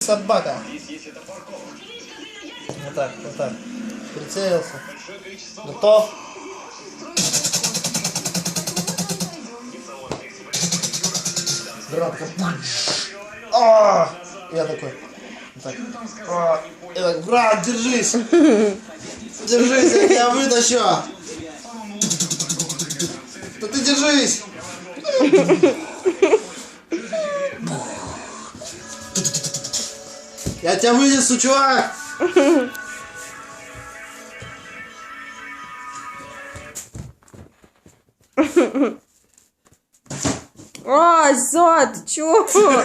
собака. Вот так, вот так. Прицелился. Готов. Градка. Я такой. Так. Я так, брат, держись. Держись, я тебя вытащу. Да ты держись. Я тебя вынесу, чувак. А, зад, чого?